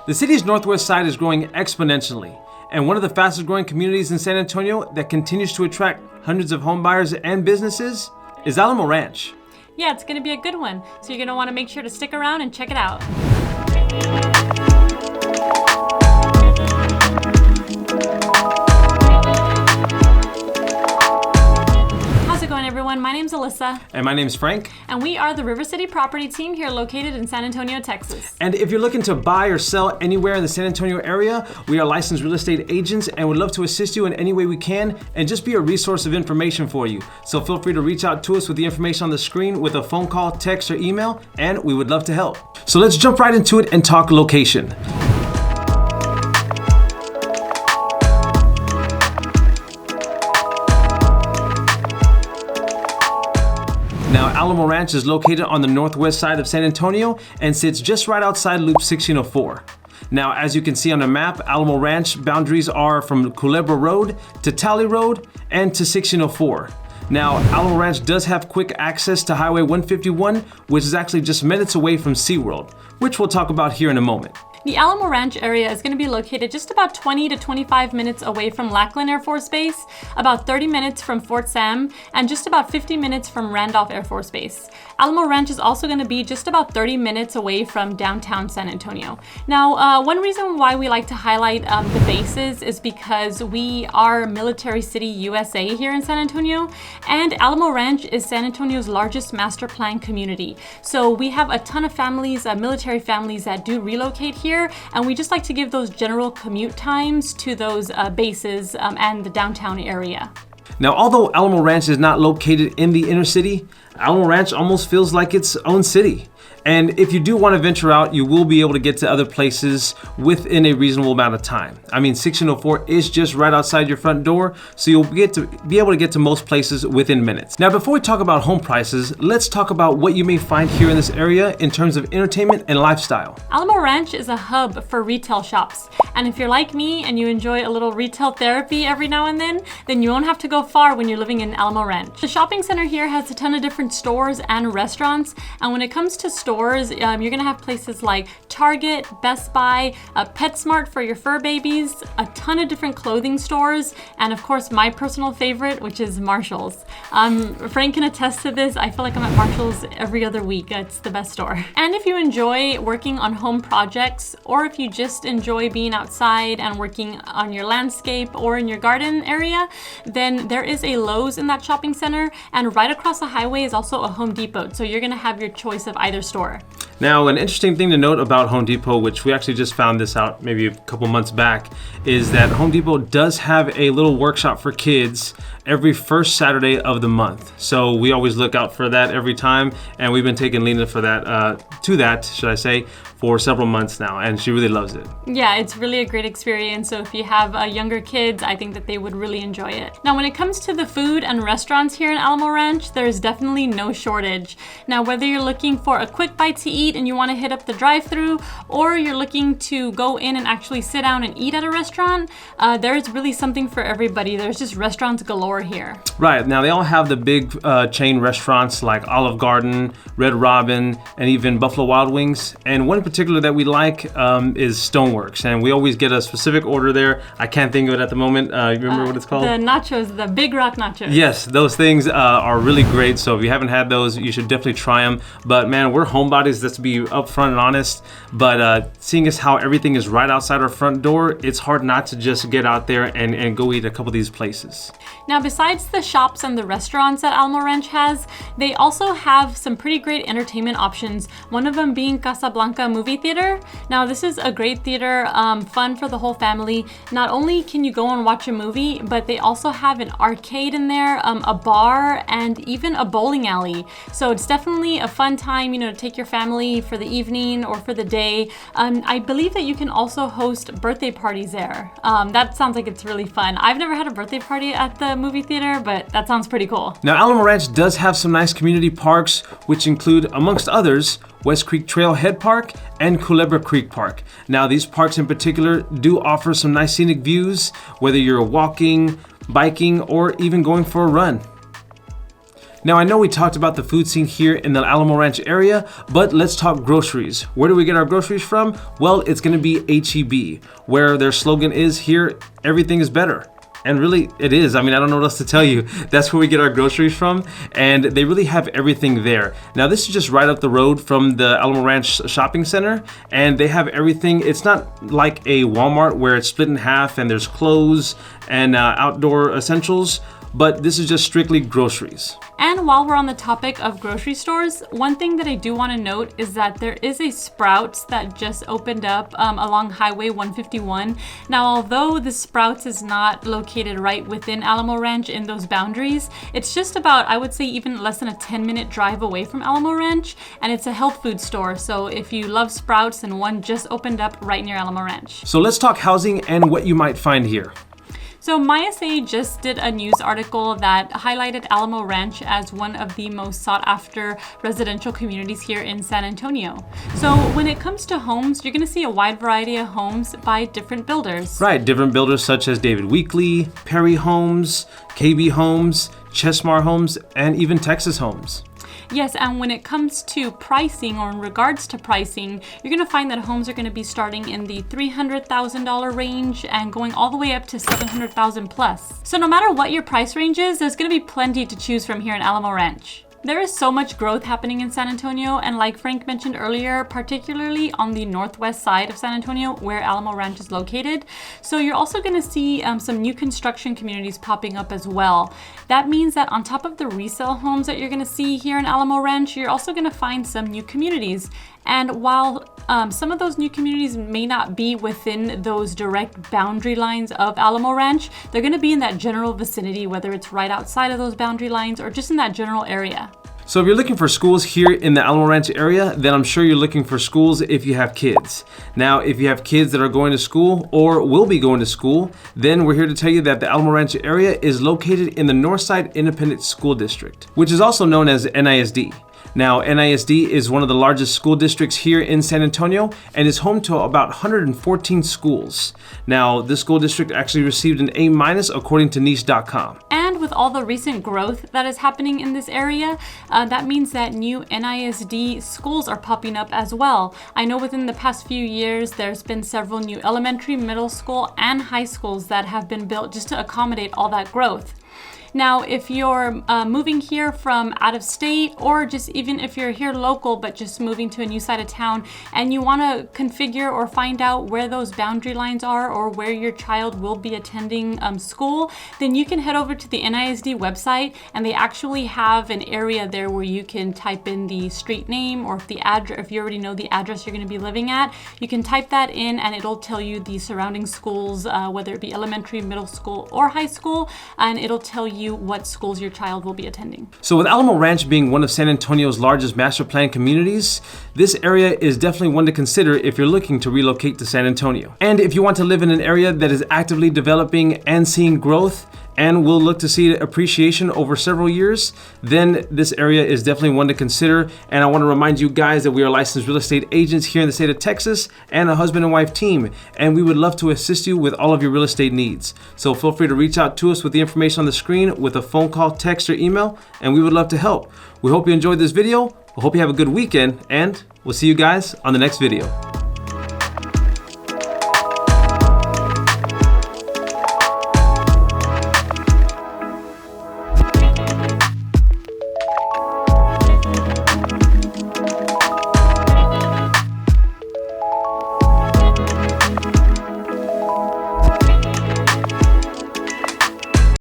The city's northwest side is growing exponentially, and one of the fastest growing communities in San Antonio that continues to attract hundreds of home buyers and businesses is Alamo Ranch. Yeah, it's gonna be a good one, so you're gonna wanna make sure to stick around and check it out. Everyone, my name's Alyssa. And my name's Frank. And we are the River City property team here located in San Antonio, Texas. And if you're looking to buy or sell anywhere in the San Antonio area, we are licensed real estate agents and would love to assist you in any way we can and just be a resource of information for you. So feel free to reach out to us with the information on the screen with a phone call, text, or email, and we would love to help. So let's jump right into it and talk location. Now, Alamo Ranch is located on the northwest side of San Antonio and sits just right outside Loop 1604. Now, as you can see on the map, Alamo Ranch boundaries are from Culebra Road to Talley Road and to 1604. Now, Alamo Ranch does have quick access to Highway 151, which is actually just minutes away from SeaWorld, which we'll talk about here in a moment. The Alamo Ranch area is going to be located just about 20 to 25 minutes away from Lackland Air Force Base, about 30 minutes from Fort Sam, and just about 50 minutes from Randolph Air Force Base. Alamo Ranch is also going to be just about 30 minutes away from downtown San Antonio. Now, one reason why we like to highlight the bases is because we are Military City, USA here in San Antonio, and Alamo Ranch is San Antonio's largest master plan community. So we have a ton of families, military families that do relocate here, and we just like to give those general commute times to those bases and the downtown area. Now, although Alamo Ranch is not located in the inner city, Alamo Ranch almost feels like its own city. And if you do want to venture out, you will be able to get to other places within a reasonable amount of time. I mean, 1604 is just right outside your front door, so you'll be able to get to most places within minutes. Now, before we talk about home prices, let's talk about what you may find here in this area in terms of entertainment and lifestyle. Alamo Ranch is a hub for retail shops. And if you're like me and you enjoy a little retail therapy every now and then you won't have to go far when you're living in Alamo Ranch. The shopping center here has a ton of different stores and restaurants, and when it comes to stores, you're gonna have places like Target, Best Buy, PetSmart for your fur babies, a ton of different clothing stores, and of course my personal favorite, which is Marshall's. Frank can attest to this. I feel like I'm at Marshall's every other week. It's the best store. And if you enjoy working on home projects, or if you just enjoy being outside and working on your landscape or in your garden area, then there is a Lowe's in that shopping center, and right across the highway is also a Home Depot. So you're gonna have your choice of either store. Now, an interesting thing to note about Home Depot, which we actually just found this out maybe a couple months back, is that Home Depot does have a little workshop for kids every first Saturday of the month. So we always look out for that every time, and we've been taking Lena for that, for several months now, and she really loves it. Yeah, it's really a great experience. So if you have younger kids, I think that they would really enjoy it. Now, when it comes to the food and restaurants here in Alamo Ranch, there's definitely no shortage. Now, whether you're looking for a quick bite to eat and you want to hit up the drive-thru, or you're looking to go in and actually sit down and eat at a restaurant, there's really something for everybody. There's just restaurants galore here. Right, now they all have the big chain restaurants like Olive Garden, Red Robin, and even Buffalo Wild Wings. And one in particular that we like is Stoneworks, and we always get a specific order there. I can't think of it at the moment. You remember what it's called? The nachos, the Big Rock nachos. Yes, those things are really great. So if you haven't had those, you should definitely try them. But man, we're homebodies, let's be upfront and honest. But seeing as how everything is right outside our front door, it's hard not to just get out there and go eat a couple of these places. Now, besides the shops and the restaurants that Alamo Ranch has, they also have some pretty great entertainment options, one of them being Casablanca Movie Theater. Now, this is a great theater, fun for the whole family. Not only can you go and watch a movie, but they also have an arcade in there, a bar, and even a bowling alley. So it's definitely a fun time, to take your family for the evening or for the day. I believe that you can also host birthday parties there. That sounds like it's really fun. I've never had a birthday party at the movie theater, but that sounds pretty cool. Now, Alamo Ranch does have some nice community parks, which include, amongst others, West Creek Trail Head Park and Culebra Creek Park. Now, these parks in particular do offer some nice scenic views, whether you're walking, biking, or even going for a run. Now I know we talked about the food scene here in the Alamo Ranch area, but let's talk groceries. Where do we get our groceries from? Well, it's gonna be H-E-B, where their slogan is here, everything is better. And really, it is. I mean, I don't know what else to tell you. That's where we get our groceries from, and they really have everything there. Now, this is just right up the road from the Alamo Ranch Shopping Center, and they have everything. It's not like a Walmart where it's split in half and there's clothes and outdoor essentials, but this is just strictly groceries. And while we're on the topic of grocery stores, one thing that I do want to note is that there is a Sprouts that just opened up along Highway 151. Now, although the Sprouts is not located right within Alamo Ranch in those boundaries, it's just about, I would say, even less than a 10-minute drive away from Alamo Ranch, and it's a health food store. So if you love Sprouts, then one just opened up right near Alamo Ranch. So let's talk housing and what you might find here. So MySA just did a news article that highlighted Alamo Ranch as one of the most sought after residential communities here in San Antonio. So when it comes to homes, you're gonna see a wide variety of homes by different builders. Right, different builders such as David Weekley, Perry Homes, KB Homes, Chesmar Homes, and even Texas Homes. Yes, and when it comes to pricing, or in regards to pricing, you're gonna find that homes are gonna be starting in the $300,000 range and going all the way up to $700,000 plus. So no matter what your price range is, there's gonna be plenty to choose from here in Alamo Ranch. There is so much growth happening in San Antonio, and like Frank mentioned earlier, particularly on the northwest side of San Antonio where Alamo Ranch is located. So you're also going to see some new construction communities popping up as well. That means that on top of the resale homes that you're going to see here in Alamo Ranch, you're also going to find some new communities. And while some of those new communities may not be within those direct boundary lines of Alamo Ranch, they're gonna be in that general vicinity, whether it's right outside of those boundary lines or just in that general area. So if you're looking for schools here in the Alamo Ranch area, then I'm sure you're looking for schools if you have kids. Now, if you have kids that are going to school or will be going to school, then we're here to tell you that the Alamo Ranch area is located in the Northside Independent School District, which is also known as NISD. Now, NISD is one of the largest school districts here in San Antonio and is home to about 114 schools. Now, this school district actually received an A- according to niche.com. And with all the recent growth that is happening in this area, that means that new NISD schools are popping up as well. I know within the past few years, there's been several new elementary, middle school, and high schools that have been built just to accommodate all that growth. Now, if you're moving here from out of state, or just even if you're here local but just moving to a new side of town and you want to configure or find out where those boundary lines are or where your child will be attending school, then you can head over to the NISD website, and they actually have an area there where you can type in the street name, or if the address, if you already know the address you're going to be living at, you can type that in and it'll tell you the surrounding schools, whether it be elementary, middle school, or high school, and it'll tell you what schools your child will be attending. So with Alamo Ranch being one of San Antonio's largest master plan communities, this area is definitely one to consider if you're looking to relocate to San Antonio. And if you want to live in an area that is actively developing and seeing growth, and will look to see appreciation over several years, then this area is definitely one to consider. And I want to remind you guys that we are licensed real estate agents here in the state of Texas and a husband and wife team, and we would love to assist you with all of your real estate needs. So feel free to reach out to us with the information on the screen with a phone call, text, or email, and we would love to help. We hope you enjoyed this video. We hope you have a good weekend, and we'll see you guys on the next video.